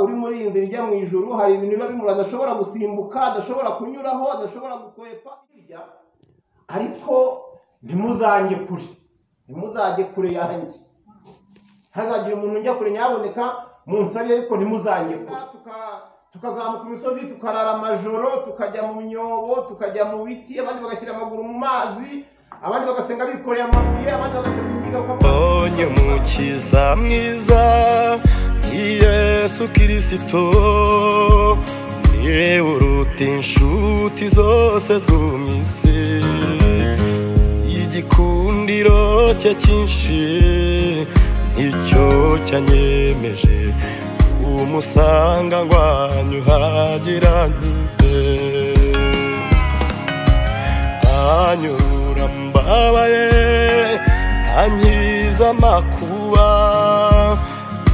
uri muri iyi nzira ijya mu ijuru hari ibintu biba bimura adashobora gusimbuka adashobora kunyuraho adashobora gukwepa ariko ntimuzajye kure yanjye hazagira umuntu ujya kure nyaboneka munsabire ariko ntimuzajye kure tukazamuka imisozi tukarara amajoro tukajya mu myobo tukajya mu biti abandi bagashyira amaguru mu mazi abandi bagasenga bikoreye amabuye abandi bagategura onye mukiza mwiza Yesu Kristo niwe uruta inshuti zose z'umisi igikundiro cye cyinshi nicyo cyanyemeje umusanga ngwanyu hagira ntuze anyura mbabaye ankiza amakuba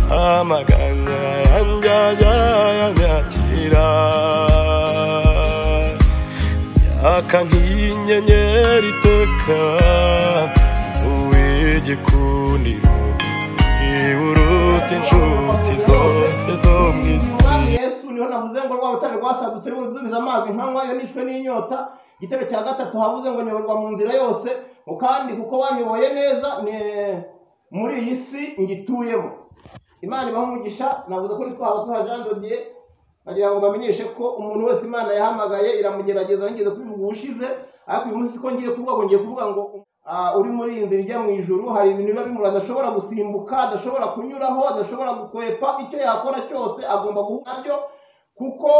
amaganya yanyakira yaka nk'inyenyeri iteka uw'igikundiro uruta inshuti zose zo mu isi. Yesu niho navuze ngo rwa rutare rwasadutse rudubiza amazi nkanywa iyo nishwe n'inyota. Igitero cya gatatu havuze ngo nyoborwa mu nzira yose kandi kuko wanyoboye neza muri iyi si ngituyemo. Imana ibaho umugisha navuze ko twaba tuhajandodiye agira ngo bamenyeshe ko umuntu wese Imana yahamagaye iramugerageza ngeze kubivuga ubushize ariko uyu munsi ko ngiye kuvuga ngo uri muri iyi nzira ijya mu ijuru hari ibintu biba bimura adashobora gusimbuka adashobora kunyuraho adashobora gukwepa icyo yakora cyose agomba guhura nabyo kuko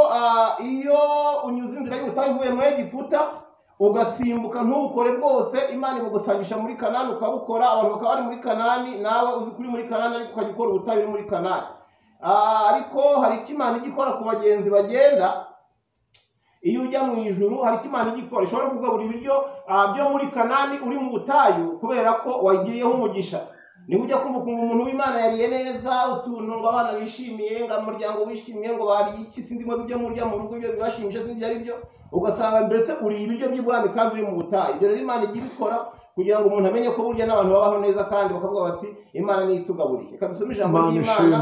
iyo unyuze inzira y'ubutayu uvuye muri Egiputa ugasimbuka ntubukore bwose Imana ibugusangisha muri Kanani ukabukora abantu bakaba bari muri Kanani nawe uzi kuri muri Kanani ariko ukagikora ubutayu uri muri Kanani ariko hari icyo Imana igikora ku bagenzi bagenda iyo ujya mu ijuru hari icyo Imana igikora ishobora kugabura ibiryo byo muri Kanani uri mu butayu kubera ko wagiriyeho umugisha niba ujya kumva umuntu w'Imana yariye neza utuntu ngo abana bishimiye ngo umuryango wishimiye ngo bari iki sindimo ibyo murya mu rugo ibyo bibashimisha sindi ari byo ugasanga mbese uri ibiryo by'ibwami kandi uri mu butayu ibyo rero Imana igikora kugira ngo umuntu amenye ko burya n'abantu babaho neza kandi bakavuga bati Imana ni itugaburiye reka dusome ijambo ry'Imana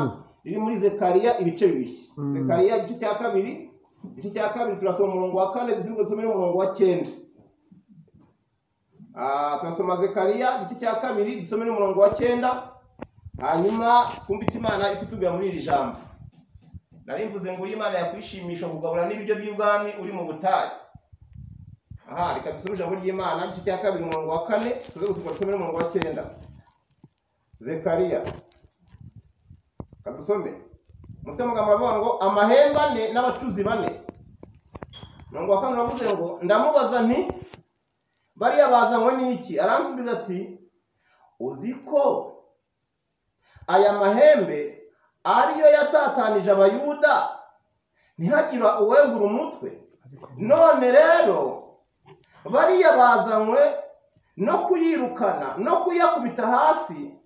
riri muri Zekariya ibice bibiri Zekariya igice cya kabiri turasoma umurongo wa 4 dusome umurongo wa 9 turasoma Zekariya igice cya kabiri dusome umurongo wa 9 hanyuma kumva Imana ikutubwira muri iri jambo nari mvuze ngo Imana yakwishimisha kugabura n'ibiryo by'ibwami uri mu butayu reka dusome ijambo ry'Imana igice cya kabiri umurongo wa 4 tuze gusoma umurongo wa 9 Zekariya kadusome mutwe amagambo avuga ngo amahembe ane n'abacuzi bane umurongo wa 4 uravuze ngo ndamubaza nti bariya bazanywe n'iki aransubiza ati uzi ko aya mahembe ariyo yatatanije abayuda ntihagira uwegura umutwe none rero bariya bazanywe no kuyirukana no kuyakubita hasi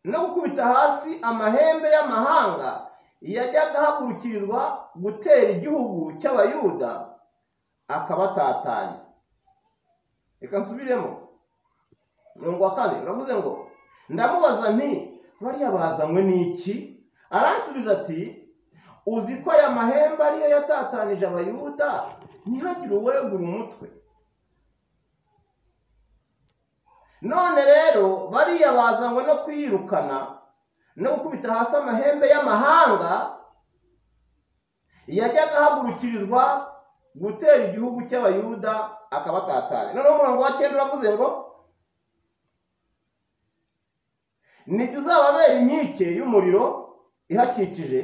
no gukubita hasi amahembe y'amahanga yajyaga hagurukirizwa gutera igihugu cy'abayuda akabatatanya reka nsubiremo umurongo wa 4 uravuze ngo ndamubaza nti bariya bazanywe n'iki aransubiza ati uzi ko aya mahembe ariyo yatatanije abayuda ntihagire uwegura umutwe none rero bariya bazanywe no kwirukana no gukubita hasi amahembe y'amahanga yajyaga hagurukirizwa gutera igihugu cy'abayuda akabatatanya noneho umurongo wa 9 uravuze ngo nijye uzababera inkike y'umuriro ihakikije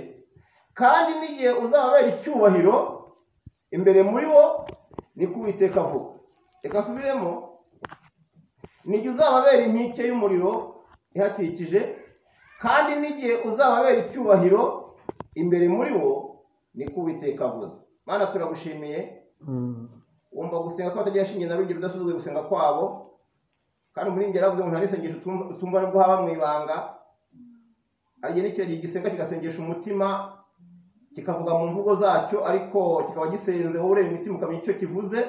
kandi n'igihe uzababera icyubahiro imbere muri bo ni ko Uwiteka avuga reka nsubiremo nijye uzababera inkike y'umuriro ihakikije kandi n'igihe uzababera icyubahiro imbere muri bo ni ko Uwiteka avuga Mana turagushimiye wumva gusenga ko batagira shinge na rugero udasuzuguye gusenga kwabo kandi muri ngera avuze ngo nta nisengesho tumva nubwo haba mu ibanga ariye n'ikiragi gisenga kigasengesha umutima kikavuga mu mvugo zacyo ariko kikaba gisenze wowe ureba imitima ukamenya icyo kivuze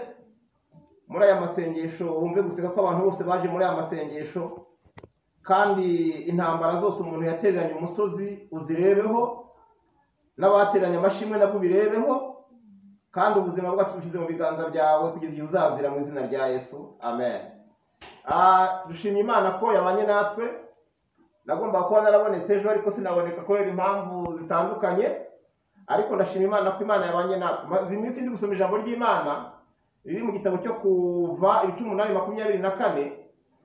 muri aya masengesho wumve gusenga ko abantu bose baje muri aya masengesho kandi intambara zose umuntu yatereranye umusozi uzirebeho n'abateranye amashimwe nabwo birebeho kandi ubuzima bwacu bushyize mu biganza byawe kugeza igihe uzazira mu izina rya Yesu amen. Dushimye Imana ko yabanye natwe. Nagomba kuba narabonetse ejo ariko sinaboneka kubera impamvu zitandukanye, ariko ndashima Imana ko Imana yabanye natwe. Iminsi ndi gusoma ijambo ry'Imana riri mu gitabo cyo Kuva 18:24.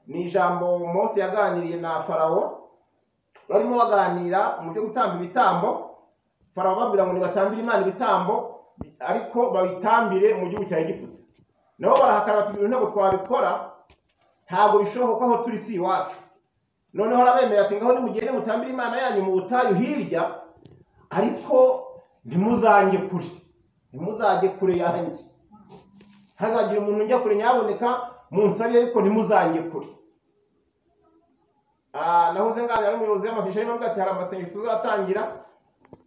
Ni ijambo Mose yaganiriye na Farawo, barimo baganira mu byo gutamba ibitambo. Farawo babwira ngo nibatambire Imana ibitambo ariko babitambire mu gihugu cya Egiputa. Nabo barahakana bati ibintu ntabwo twabikora, ntabwo bishoboka aho turi si iwacu. Noneho arabemera ati ngaho nimugende mutambire Imana yanyu mu butayu hirya, ariko ntimuzange kure, ntimuzajye kure yanjye. Hazagira umuntu njya kure nyaboneka munsabire, ariko ntimuzange kure. Nahoze nganira n'umuyobozi w'amasengesho arimo avuga ati hari amasengesho tuzatangira,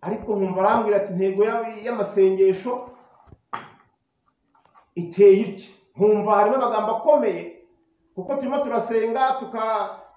ariko nkumva arambwira ati intego y'amasengesho iteye iki. Nkumva harimo amagambo akomeye, kuko turimo turasenga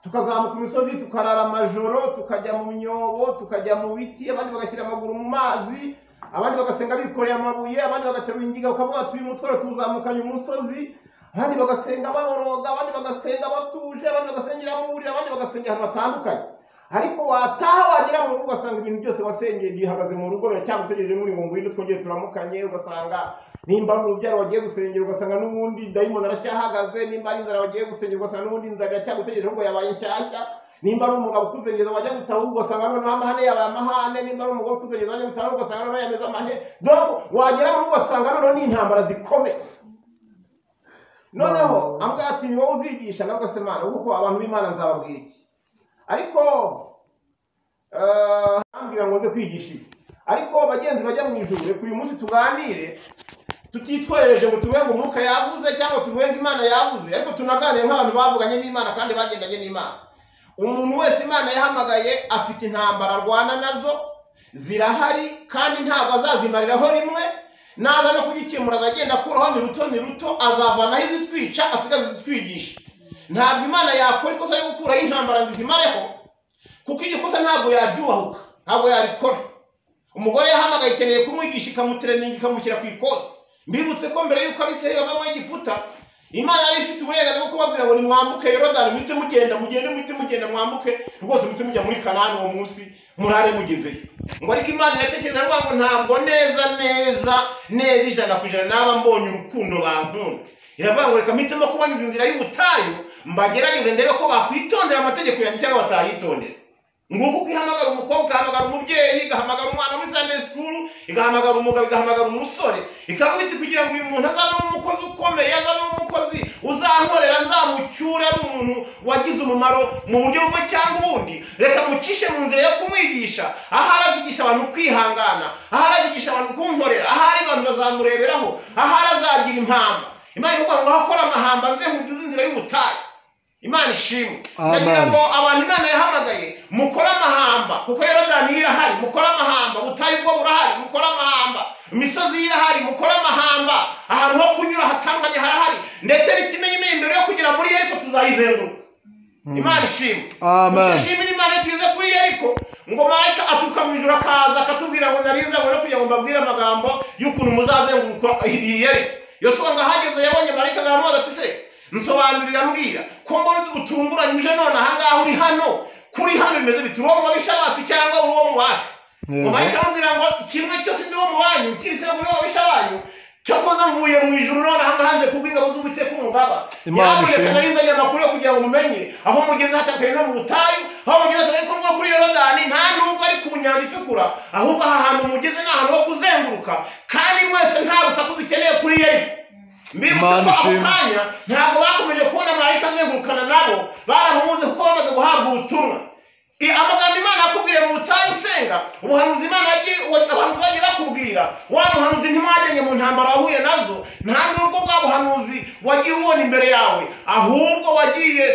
tukazamuka imisozi, tukarara amajoro, tukajya mu myobo, tukajya mu biti, abandi bagashyira amaguru mu mazi, abandi bagasenga bikoreye amabuye, abandi bagaterura ingiga ukavuga ati uyu mutwaro tuzamukanye umusozi, abandi bagasenga baboroga, abandi bagasenga batuje, abandi bagasengera mu buriri, abandi bagasengera ahantu hatandukanye. Ariko wataha wagera mu rugo ugasanga ibintu byose wasengeye bihagaze mu rugo biracyagutegereje muri ngo ngwino twongere turamukanye. Ugasanga nimba ari urubyaro wagiye gusengera ugasanga n'ubundi dayimoni aracyahagaze, nimba ari inzara wagiye gusengera ugasanga n'ubundi inzara iracyagutegereje ngo yabaye nshyashya, nimba ari umugabo ukuzengeza wajya gutaha ugasanga noneho amahane yabaye amahane, nimba ari umugore ukuzengeza wajya gutaha ugasanga noneho yameze amahane. Wagera mu rugo ugasanga noneho ni intambara zikomeye. Noneho ambwa ati ni wowe uzigisha, nawe ugasemana kuko abantu b'Imana nzababwira iki. Ariko ambwira ngo nze kwigisha isi. Ariko bagenzi bajya mu ijuru, reka uyu munsi tuganire tutitwereje ngo tuvuge ngo umwuka yavuze cyangwa tuvuge ngo Imana yavuze, ariko tunaganire nk'abantu bavuganye n'Imana kandi bagendanye n'Imana. Umuntu wese Imana yahamagaye afite intambara arwana nazo, zirahari kandi ntabwo azazimariraho rimwe. Naza no kugikemura azagenda akuraho ni ruto azavanaho izitwica asigaze izitwigisha. Ntabwo Imana yakora ikosa yo gukuraho intambara ngo izimareho, kuko igikosa ntabwo yabyubahuka, ntabwo yarikora. Umugore yahamagaye ikeneye kumwigisha ikamutereninga ikamushyira ku ikosi. Mbibutse ko mbere y'uko Abisirayeli bava mu Egiputa, Imana yari ifite uburenganzira bwo kubabwira ngo nimwambuke Yorodani, muhite mugenda mwambuke rwose, muhite mujya muri Kanani uwo munsi murare mugezeyo. Ngo ariko Imana iratekereza ngo ntabwo neza 100% naba mbonye urukundo bankunda. Iravuga ngo reka mpitemo kubona izi nzira y'ubutayu mbagerageze ndebe ko bakwitondera amategeko yanjye cyangwa batayitondera. Nguko ihamagara umukobwa, ihamagara umubyeyi, igahamagara umwana muri Sunday school, igahamagara umugabo, igahamagara umusore, ikavuga iti kugira ngo uyu muntu azabe umukozi ukomeye, azabe umukozi uzankorera, nzamucyure, ari umuntu wagize umumaro mu buryo bumwe cyangwa ubundi, reka mucishe mu nzira yo kumwigisha. Ahari azigisha abantu kwihangana, ahari azigisha abantu kunkorera, ahari abantu bazamureberaho, ahari azagira impamba. Imana ivuga ngo akora amahamba nze nkuduze inzira y'ubutayu. Imana ishimwe. Ndagira ngo abantu Imana yahamagaye mukora amahamba, kuko Yorodani irahari, mukora amahamba, ubutayu bwo burahari, mukora amahamba, imisozi irahari, mukora amahamba, ahantu ho kunyura hatandukanye harahari, ndetse n'ikimenyimenya imbere yo kugira muri Yeriko tuzayizenguruka. Imana ishimwe. Amen. Ishimwe Imana tuze kuri Yeriko, ngo Marayika atuka mu ijuru akaza akatubwira ngo narinza ngo no kugira ngo mbabwire amagambo y'ukuntu muzazenguruka Yeriko. Yosuwa ngo ahageze yabonye Marayika aramubaza ati se nsobanurira mbwira ko mbona utunguranyije none ahangaha uri hano, kuri hano bimeze biti, uwo mubisha bati cyangwa uwo mu wacu. Ngo Marayika amubwira ngo kimwe cyose ndi wo mu wanyu, kise ngo uwo mubisha banyu, cyakoze mvuye mu ijuru none ahangaha nje kubw'ingabo z'Uwiteka umugaba. Yamureka narinzanye amakuru yo kugira ngo mumenye aho mugeze hatakaye no mu butayu, aho mugeze atakorwa kuri Yorodani, nta nubwo ari ku nyanja itukura, ahubwo aha hantu mugeze ni ahantu ho kuzenguruka, kandi mwese nta rusaku dukeneye kuri Yeriko. Mbibutse ko akanya ntabwo bakomeje kubona Marayika azengurukana nabo, baramubuze kuko bamaze guhabwa ubutumwa. Amagambo Imana akubwira mu butayu usenga, ubuhanuzi Imana abantu bagiye bakubwira, wa muhanuzi ntimwajyanye mu ntambara wahuye nazo, nta nubwo bwa buhanuzi wagiye ubona imbere yawe, ahubwo wagiye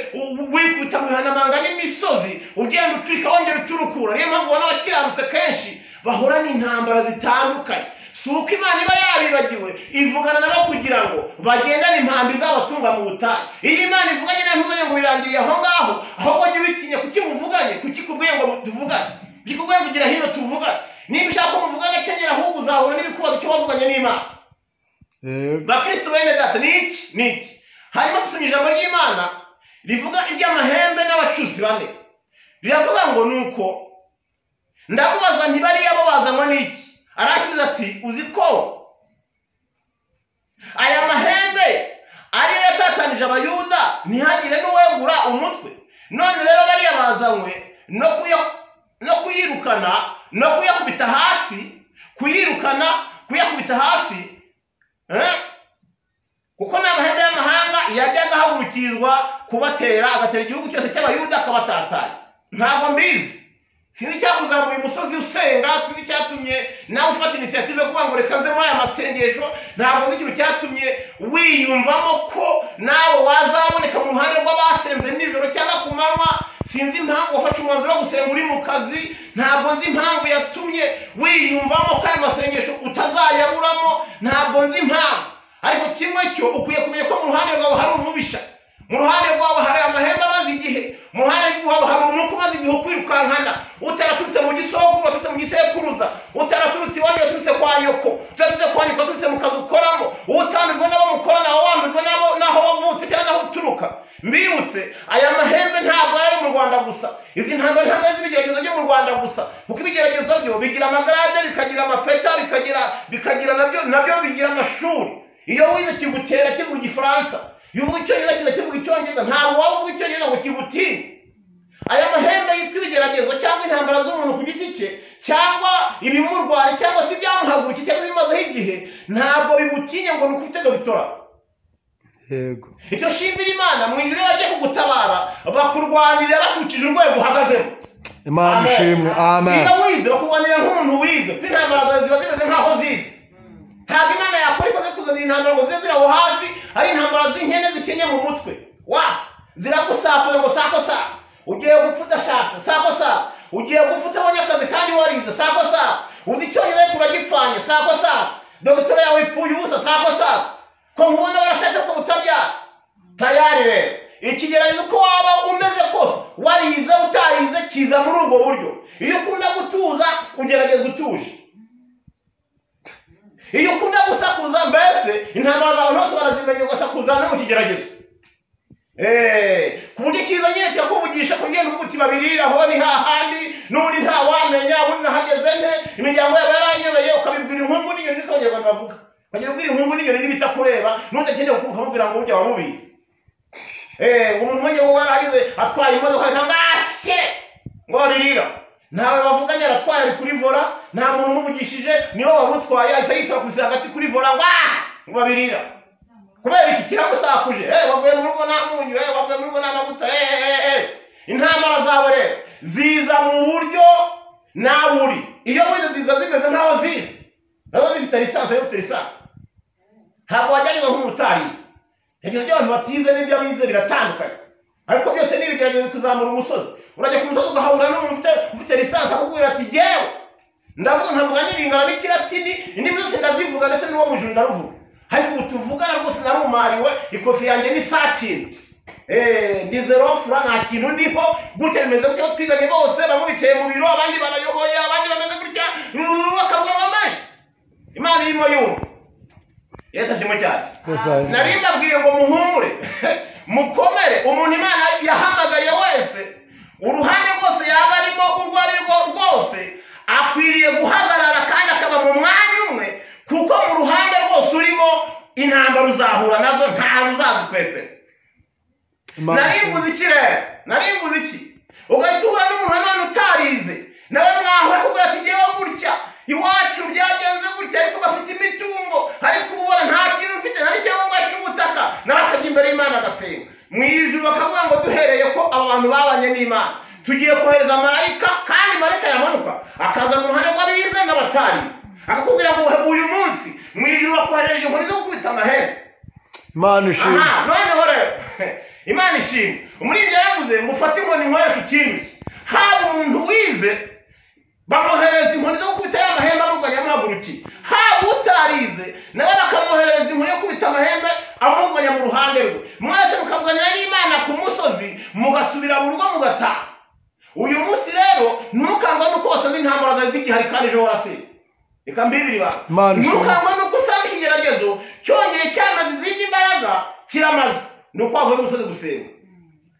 wikubita mu bihanamanga n'imisozi, ugenda ucika wongera ucurukura. Niyo mpamvu ubona abakiranutse kenshi bahura n'intambara zitandukanye, si uko Imana iba yabibagiwe, ivugana nabo kugira ngo bagendane impambi z'abatunga mu butayu. Iyo Imana ivuganye nawe ntuzanye ngo birangiriye aho ngaho, ahubwo jya ubitinya kuki muvuganye, kuki kubwiye ngo tuvugane, bikubwiye ngo gira hino tuvugane. Niba ushaka muvugane kenyera ahubwo uzahura n'ibikubazo cyo wavuganye n'Imana. Bakristo bene data ni iki? Hanyuma dusomye ijambo ry'Imana rivuga iby'amahembe n'abacuzi bane. Riravuga ngo nuko ndamubaza nti bariya bo bazanywa n'iki? Arasubiza ati uzi ko aya mahembe ariyo yatatanije abayuda ntihagire n'uwegura umutwe. None rero bariya bazanywe no kuyirukana no kuyakubita hasi kuko n'amahembe y'amahanga yajyaga ahagurukizwa kubatera, agatera igihugu cyose cy'abayuda akabatatanya. Ntabwo mbizi, sinzi icyakuzamuye umusozi usenga, sinzi icyatumye nawe ufata inisiyative yo kuvuga ngo reka nze muri aya masengesho. Ntabwo nzi ikintu cyatumye wiyumvamo ko nawe wazaboneka mu ruhande rw'abasenze nijoro cyangwa ku manywa. Sinzi impamvu wafashe umwanzuro wo gusenga uri mu kazi. Ntabwo nzi impamvu yatumye wiyumvamo ko aya masengesho utazayaburamo. Ntabwo nzi impamvu, ariko kimwe cyo ukwiye kumenya ko mu ruhande rwawe hari umubisha, mu ruhande rwawe hari amahembe amaze igihe, mu ruhande rwawe hari umwuka umaze igihe ukwirukankana, utaraturutse mu gisoko, waturutse mu gisekuruza, utaraturutse iwanyu, waturutse kwa nyoko, utaraturutse kwa nyoko, waturutse mu kazi ukoramo, utandujwe n'abo mukorana, wandujwe n'aho wavutse cyangwa n'aho uturuka. Mbibutse aya mahembe ntabwo ari mu Rwanda gusa, izi ntabwo ari ibigeragezo byo mu Rwanda gusa, kuko ibigeragezo byo bigira amagarade, bikagira amapeta, bikagira nabyo bigira amashuri. Iyo wize kigutera kivuga Igifaransa, iyo uvuga Icyongereza kivuga Icyongereza, ntabwo waba uvuga Icyongereza ngo kigutinye. Aya mahembe yitwa ibigeragezo cyangwa intambara z'umuntu ku giti cye, cyangwa ibimurwaye, cyangwa se ibyamuhagurukiye cyangwa ibimazeho igihe, ntabwo bigutinye ngo ni uko ufite dogitora. Yego. Icyo shimira Imana mu ijuru bagiye kugutabara, bakurwanirira bakurikije urwego uhagazemo. Imana ishimwe. Amen. Iyo wize bakurwanirira nk'umuntu wize, kuko intambara ziba zimeze nk'aho zize. Ntabwo Imana yakora ikoze kuzanira intambara ngo zize ziri aho hasi, ari intambara z'inkene zikenye mu mutwe. Ziragusakuza ngo sako sa, ugiye gupfa udashatse, sako sa, ugiye gupfa utabonye akazi kandi warize, sako sa, uzi Icyongereza uragipfanye, sako sa, dogitora yawe ipfuye ubusa, sako sa, ko nkubona warashatse ko utabyara. Tayari rero ikigeragezo uko waba umeze kose, warize utarize, kiza muri ubwo buryo. Iyo ukunda gutuza ugerageza utuje, iyo ukunda gusakuza mbese intambara zawe ntose barazimenya ugasakuza no mu kigeragezo. Ku buryo cyiza nyine kirakuvugisha ku bwenge uti babirira aho ni hahandi n'ubundi nta wamenya ubundi nahageze nte, imiryango yabo yaranyobeye, ukabibwira inkungu n'inyoni niko Abanyarwanda bavuga. Bagira ubwira inkungu n'inyoni n'ibitakureba, n'undi akeneye kukumubwira ngo burya wamubizi. Umuntu mwenye wo warahize atwaye imodoka akangashye ngo babirira, ntawe bavuganye aratwaye ari kuri vora, nta muntu umuvugishije, niwe wamutwaye ahita yitwa ku hagati kuri vora ngo babirira. Kubera iki kiramusakuje, bavuye mu rugo nta munyu, bavuye mu rugo nta mavuta. Intambara zawe rero ziza mu buryo nawe uri. Iyo wize ziza zimeze nkaho zize, nazo zifite lisansi, zifite lisansi. Ntabwo wajyanywe nk'umutarize. Ibyo byose batize n'ibyo bize biratandukanye, ariko byose ni ibigeragezo kuzamura umusozi. Urajya ku musozi ugahura n'umuntu ufite lisansi akubwira ati yewe ndavuga nkavuga n'ibingana n'ikilatini, indimi zose ndazivuga ndetse n'uwo mu ijuru ndaruvuga, ariko ubu tuvugana rwose narumariwe, ikofi yanjye ni satini, ndi zerofura, nta kintu ndiho, gutya bimeze gutya. Twiganye bose, bamwe bicaye mu biro, abandi barayoboye, abandi bameze gutya, bakavuga ngo menshi. Imana irimo yumva. Yesu ashimwe cyane. Nari mbabwiye ngo muhumure, mukomere. Umuntu Imana yahamagaye wese, uruhande rwose yaba arimo urwo ari rwo rwose, akwiriye guhagarara kandi akaba mu mwanya umwe, kuko mu ruhande rwose urimo intambara uzahura nazo ntawe uzazikwepera. Narimbuze iki rero? Narimbuze iki? Ugahita uhura n'umuntu nanone utarize, nawe mwahura kubwira ati ngewe gutya iwacu byagenze gutya, ariko bafite imitungo, ariko ubona nta kintu mfite, nta n'icyangombwa cy'ubutaka, nawe akajya imbere y'Imana agasenga. Mu ijuru bakavuga ngo duhereye ko aba bantu babanye n'Imana, tugiye kohereza marayika, kandi marayika yamanuka akaza mu ruhande rw'abize n'abatarize, akakubwira ngo uyu munsi mu ijuru bakohereje inkoni zo gukubita amahembe. Imana ishimwe. Noneho rero Imana ishimwe, umuririmbyi yaravuze ngo ufate inkoni nkwereke ikirushye. Haba umuntu wize bamuhereza inkoni zo gukubita y'amahembe amuganya amuhagurukiye, haba ruhande rwe mwese mukavuganira n'Imana ku musozi mugasubira mu rugo mugataha. Uyu munsi rero ntukangwa nuko wasanze intambara zawe zigihari kandi ejo warasize. Reka mbibiri ba ntukangwa nuko usanga ikigeragezo cyongeye cyamaze izindi mbaraga kiramaze nuko wavuye umusozi gusenga.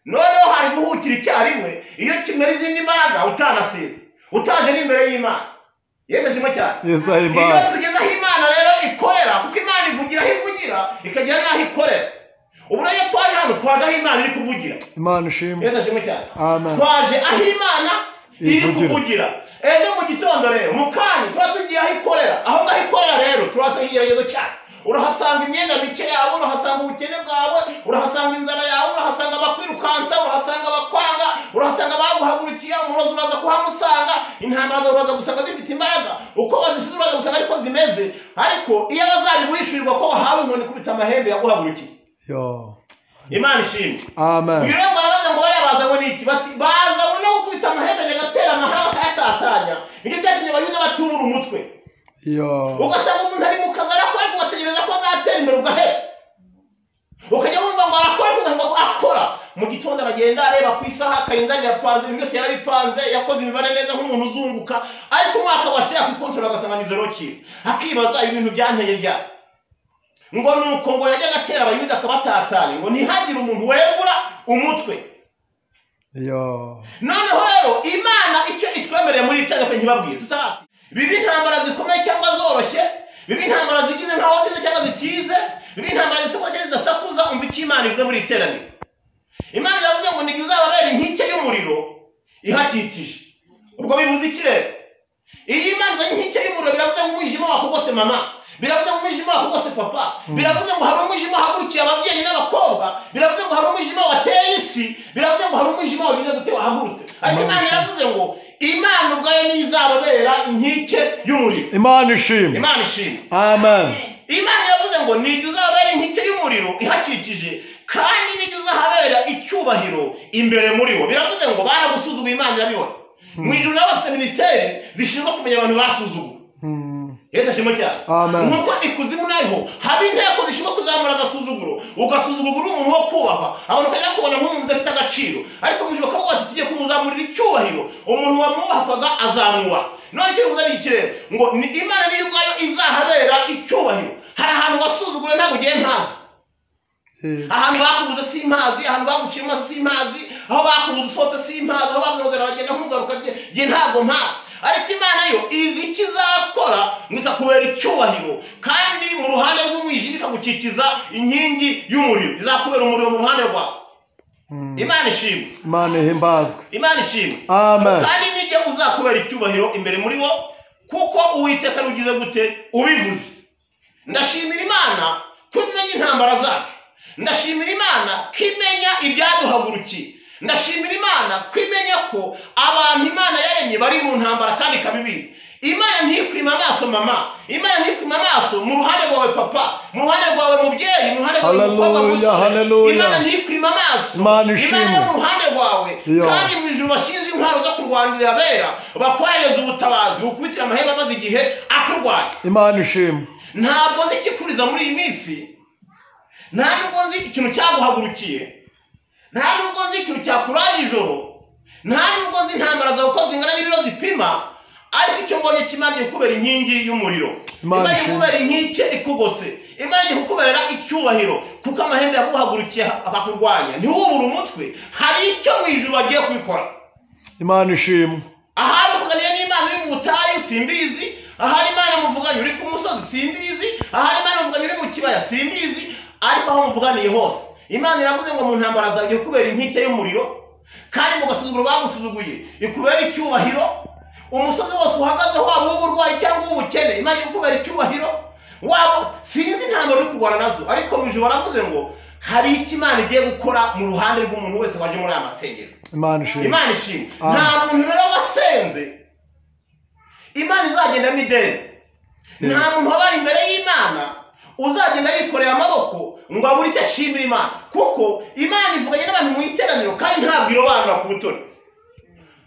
Noneho hari guhukira icyarimwe iyo kimera izindi mbaraga utanasize utaje n'imbere y'Imana. Yesu ashimwe cyane. Yesu ahimbaza. Iyo tugeze aho Imana rero ikorera kuko Imana ivugira aho ivugira ikagira n'aho ikorera. Ubu rero twaje hano twaje aho Imana iri kuvugira. Imana ishimwe. Yesu ashimwe cyane. Amen. Twaje aho Imana iri kuvugira. Ejo mu gitondo rero mu kanya tuba tugiye aho ikorera. Aho ngaho ikorera rero turasa igeragezo cyane. Urahasanga imyenda mike yawe, urahasanga ubukene bwawe, urahasanga inzara yawe, urahasanga abakwirukansa, urahasanga abakwanga, urahasanga baguhagurukiye, umurozi uraza kuhamusanga, intambara uraza gusanga zifite imbaraga, uko wazisize uraza gusanga ariko zimeze, ariko iyo bazari guhishurirwa ko wahawe inkoni kubita amahembe yaguhagurukiye. Imana ishimwe. Amen. Uyu rero barabaza ngo bariya bazanywe n'iki? Bati bazanywe no gukubita amahembe agatera amahanga akayatatanya. Nicyo cyatumye abayuda batubura umutwe. Ugasanga umuntu ari mu kazi arakora ariko ugategereza ko azatera imbere ugahera. Ukajya wumva ngo arakora ngo akora. Mu gitondo aragenda areba ku isaha kalendari yapanze ibintu byose yarabipanze yakoze imibare neza nk'umuntu uzunguka ariko umwaka washira ku kontora agasanga ni 0 kilo. Akibaza ibintu byanteye rya. Ngo nuko ngo yajya gatera abayuda akabatatanye ngo ntihagire umuntu wegura umutwe. Noneho rero Imana icyo itwemereye muri itegeko ntibabwire tutarati. Bibi intambara zikomeye cyangwa zoroshye, bibi intambara zigize nkaho zize cyangwa zitize, bibi intambara zisokoje zidasakuza umva icyo Imana ivuze muri iteraniro. Imana yavuze ngo nigi uzababera inkike y'umuriro ihakikije. Ubwo bivuze iki rero? Iyi Imana inkike y'umuriro biravuze ngo umwijima wakugose mama, biravuze ngo umwijima wakugose papa, biravuze ngo hari umwijima hagurukiye ababyeyi n'abakobwa, biravuze ngo hari umwijima wateye isi, biravuze ngo hari umwijima wagize gute wahagurutse. Ariko Imana yavuze ngo Imana ubwayo nizababera inkike y'umuriro. Imana ishimwe. Imana ishimwe. Amen. Imana yavuze ngo nigi uzababera inkike y'umuriro ihakikije kandi nigi uzahabera icyubahiro imbere muri wo. Biravuze ngo baragusuzuguye Imana irabibona. Mu ijuru n'abafite ministeri zishinzwe kumenya abantu basuzuguye. Yesu ashimwe cyane. Nuko ikuzimu naho haba inteko zishinzwe kuzamura agasuzuguro, ugasuzugura umuntu wo kubahwa, abantu kajya kubona nk'umuntu udafite agaciro, ariko mu ijuru kavuga ati kigiye kumuzamurira icyubahiro, umuntu wamwubahwaga azamwubaha. None icyo bivuze ni ikirere ngo ni Imana niyo ubwayo izahabera icyubahiro. Hari ahantu wasuzugura ntabwo ugiye ntazi, ahantu bakubuze si impazi, ahantu baguciye amaso si impazi, aho bakubuze usohotse si impazi, aho bakunogera bagenda nk'ugaruka giye ntabwo mpazi. Ariko Imana yo izi ikizakora nikakubera icyubahiro kandi mu ruhande rw'umwijima ikagukikiza inkingi y'umuriro, izakubera umuriro mu ruhande rwawe. Imana ishimwe. Imana ihimbazwe. Imana ishimwe. Amen. Kandi nijye uzakubera icyubahiro imbere muri wo kuko Uwiteka rugize gute ubivuze. Ndashimira Imana kumenya intambara zacu, ndashimira Imana kimenya ibyaduhagurukiye, ndashimira Imana kwimenya ko abantu Imana yaremye bari mu ntambara kandi kabibizi. Imana ntikwima amaso mama, Imana ntikwima amaso mu ruhande rwawe papa, mu ruhande rwawe mubyeyi, mu ruhande rwawe mukobwa musore. Imana ntikwima amaso, Imana mu ruhande rwawe kandi mu ijuru bashinze intwaro zo kurwanirira abera, bakwereza ubutabazi bukubitira amahembe amaze igihe akurwanya. Imana ishimwe. Ntabwo nzi ikikuriza muri iyi minsi, ntabwo nzi ikintu cyaguhagurukiye, ntabwo nzi ikintu cyakuraye ijoro, ntabwo nzi intambara zawe uko zingana n'ibiro zipima, ariko icyo mbonye Imana igiye kukubera inkingi y'umuriro, Imana igiye kukubera inkike ikugose, Imana igiye kukubera icyubahiro kuko amahembe yaguhagurukiye akakurwanya ntiwubure umutwe. Hari icyo mu ijuru bagiye kubikora. Imana ishimwe. Ahari kuganira n'Imana uri mu butayu simbizi, ahari Imana muvuganye uri ku musozi simbizi, ahari Imana muvuganye uri mu kibaya simbizi, ariko aho muvuganiye hose Imana iravuze ngo mu ntambara zagiye kubera inkike y'umuriro kandi mu gasuzuguro bagusuzuguye ikubera icyubahiro. Umusozi wose uhagaze waba uburwayi cyangwa ubukene Imana ikubera icyubahiro. Waba sinzi intambara uri kurwana nazo, ariko mu ijuru baravuze ngo hari icyo Imana igiye gukora mu ruhande rw'umuntu wese waje muri aya masengero. Imana ishimwe. Imana ishimwe. Nta muntu rero wasenze Imana izagenda mideni. Nta muntu wabaye imbere y'Imana uzagenda yikorera amaboko ngo abure icyo ashimira Imana, kuko Imana ivuganye n'abantu mu iteraniro kandi ntabwo irobanura ku butoni.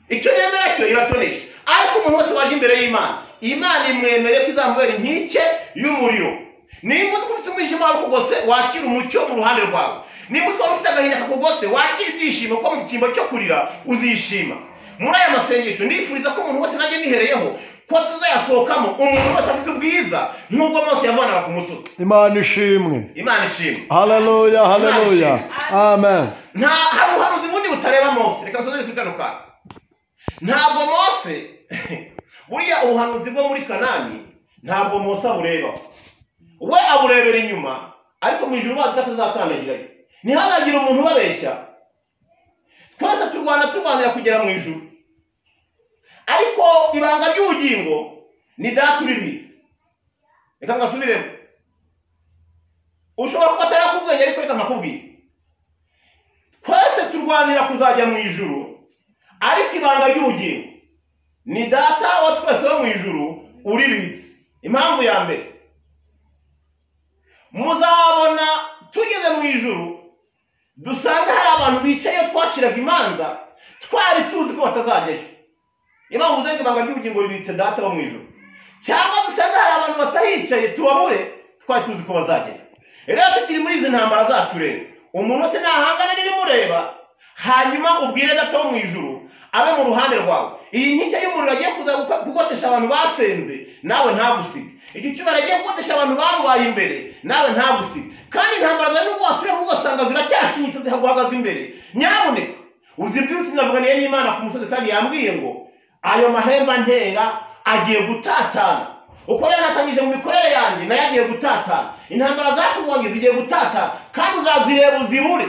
Icyo yemera cyo iratonesha, ariko umuntu wese waje imbere y'Imana, Imana imwemereye ko izamubera inkike y'umuriro. nimba ufite umwijima wawe kugose wakira umucyo mu ruhande rwawe, nimba ufite agahinda kakugose wakira ibyishimo ko mu cyimbo cyo kurira uzishima. Muri aya masengesho ndifuriza ko umuntu wese najye nihereyeho ko tuzayasohokamo umuntu wese afite ubwiza nk'ubwo Mose yavanaga ku musozi. Imana ishimwe. Imana ishimwe. Haleluya, haleluya. Amen. Nta hari ubuhanuzi bundi butareba Mose. Reka nsozere kuri kano kantu. Ntabwo Mose buriya ubuhanuzi bwo muri Kanani ntabwo Mose abureba. We aburebera inyuma ariko mu ijuru bazi ko atazakandagirayo. Ntihazagira umuntu ubabeshya. Twese turwanira kugera mu ijuru. Ariko ibanga ry'ubugingo ni data uribitse. Reka ngasubiremo. Ushobora kuba atarakubwenge ariko reka nkakubwira. Twese turwanira kuzajya mu ijuru, ariko ibanga ry'ubugingo ni data wa twese wo mu ijuru uribitse. Impamvu ya mbere, muzabona tugeze mu ijuru dusanga hari abantu bicaye twaciraga imanza twari tuzi ko batazajyayo. Impamvu uzenga ibanga ry'ubugingo ribitse data wo mu ijuru. Cyangwa dusanga hari abantu batahicaye tubabure twari tuzi ko bazajyayo. Rero tukiri muri izi ntambara zacu rero, umuntu wese nahangana n'ibimureba, hanyuma ubwire data wo mu ijuru abe mu ruhande rwawe. Iyi nkike y'umuriro agiye kuza kugotesha abantu basenze, nawe ntagusige. Iki cyuma agiye kugotesha abantu bamubaye imbere, nawe ntagusige. Kandi intambara zawe nubwo wasubira ugasanga ziracyashinyitse zihaguhagaze imbere, nyamuneka uzibwire uti navuganiye n'Imana ku musozi kandi yambwiye ngo ayo mahembe antera agiye gutatana. Uko yanatanyije mu mikorere yanjye nayo agiye gutatana. Intambara zakubonye zigiye gutatana kandi uzazireba uzibure.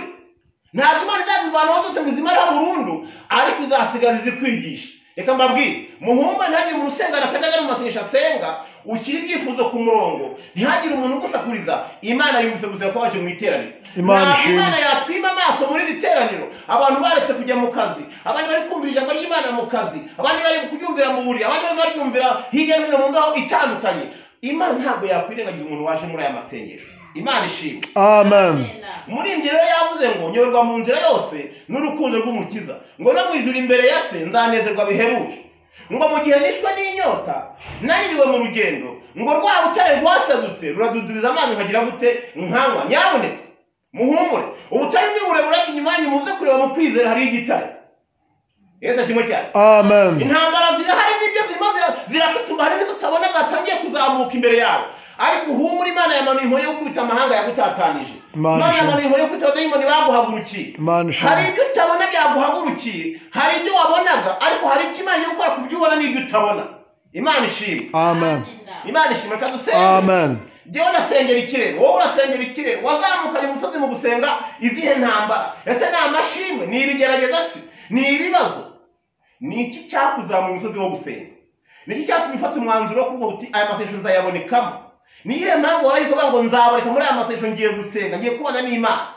Ntabwo Imana izazivanaho zose ngo izimare burundu, ariko izasigara zikwigisha. Reka mbabwire, muhumba ntihagire umuntu usengana akajagari mu masengesho asenga, ushyira ibyifuzo ku murongo, ntihagire umuntu ugusakuriza. Imana yumvise gusa ko waje mu iteraniro. Imana yatwima amaso muri iri teraniro. Abantu baretse kujya mu kazi, abandi bari kumvira ijambo ry'Imana mu kazi, abandi bari kuryumvira mu buriri, abandi bari kuryumvira hirya no hino mu ngaho itandukanye. Imana ntabwo yakwirengagiza umuntu waje muri aya masengesho. Imana ishimwe. Amen. Muri ibyo rero yavuze ngo nyoborwa mu nzira yose n'urukundo rw'Umukiza, ngo no mu ijuru imbere ya se nzanezerwa biheruke. Ngo mu gihe nishwe n'inyota naniriwe mu rugendo, ngo rwa rutare rwasadutse ruraduduriza amazi nkagira gute nkanywa. Nyamuneka muhumure, ubutari ni burebure inyuma yanyu muze kureba mu kwizera hari igitare. Yesu ashimwe cyane. Amen. Intambara zirahari n'ibyo ziratutuma, hari n'izo utabona zatangiye kuzamuka imbere yawe, ariko uhumure. Imana yamanuye inkoni yo gukubita amahanga yagutatanije. Imana yamanuye inkoni yo gukubita abadayimoni baguhagurukiye. Hari ibyo utabona byaguhagurukiye, hari ibyo wabonaga, ariko hari icyo Imana yo gukora ku byo ubona n'ibyo utabona. Imana ishimwe. Amen. Imana ishimwe kandi usenge. Amen. Jyewe ndasengera ikirere, wowe urasengera ikirere. Wazamukanye umusozi mu gusenga izihe ntambara? Ese ni amashimwe? Ni ibigerageza se? Ni ibibazo? Ni iki cyakuzamuye umusozi wo gusenga? Ni iki cyatumye ufata umwanzuro wo kuvuga uti aya masengesho nzayabonekamo? Ni iyihe mpamvu warayikuvuga ngo nzaboreka muri aya masengesho ngiye gusenga, ngiye kubana n'Imana?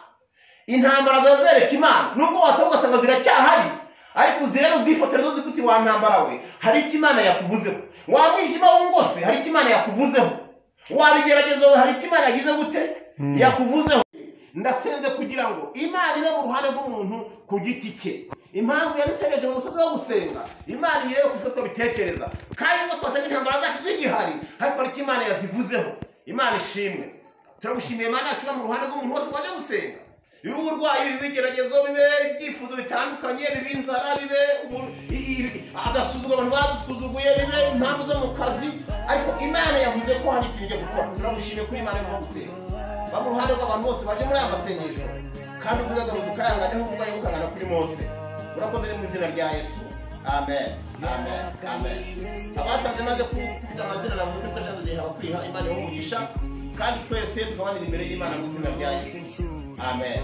Intambara zazereka Imana nubwo wataho ugasanga ziracyahari, ariko uzirero uzifotere zo zikuti wa ntambara we, hari icyo Imana yakuvuzeho. Wa mwijima w'ungose hari icyo Imana yakuvuzeho. Wabigeragezo hari icyo Imana yagize gute yakuvuzeho. Ndasenze kugira ngo Imana ire mu ruhande rw'umuntu ku giti cye. Impamvu yabitsegeje mu musozi wo gusenga, Imana irebe ku cyo bitekereza. Kandi ngo twasanga intambara zacu zigihari, ariko ari icyo Imana yazivuzeho. Imana ishimwe. Turagushimiye Imana yacu mu ruhande rw'umuntu wose waje gusenga. Bibe uburwayi, bibe ibigeragezo, bibe ibyifuzo bitandukanye, bibe inzara, bibe agasuzuguro abantu badusuzuguye, bibe impamvu zo mu kazi, ariko Imana yavuze ko hari ikintu cyo gukora. Turagushimiye kuri Imana yo gusenga. Mu ruhande rw'abantu bose baje muri aya masengesho, kandi ubuzaga budukayanganeho uburwayi bukangana kuri Mose. Murakoze mu izina rya Yesu. Amen. Amen. Amen. Abatanze maze kuvuga amazina na buri kwesha nzihe abakwiha Imana yo umugisha, kandi twese tukabanira imbere y'Imana mu izina rya Yesu. Amen.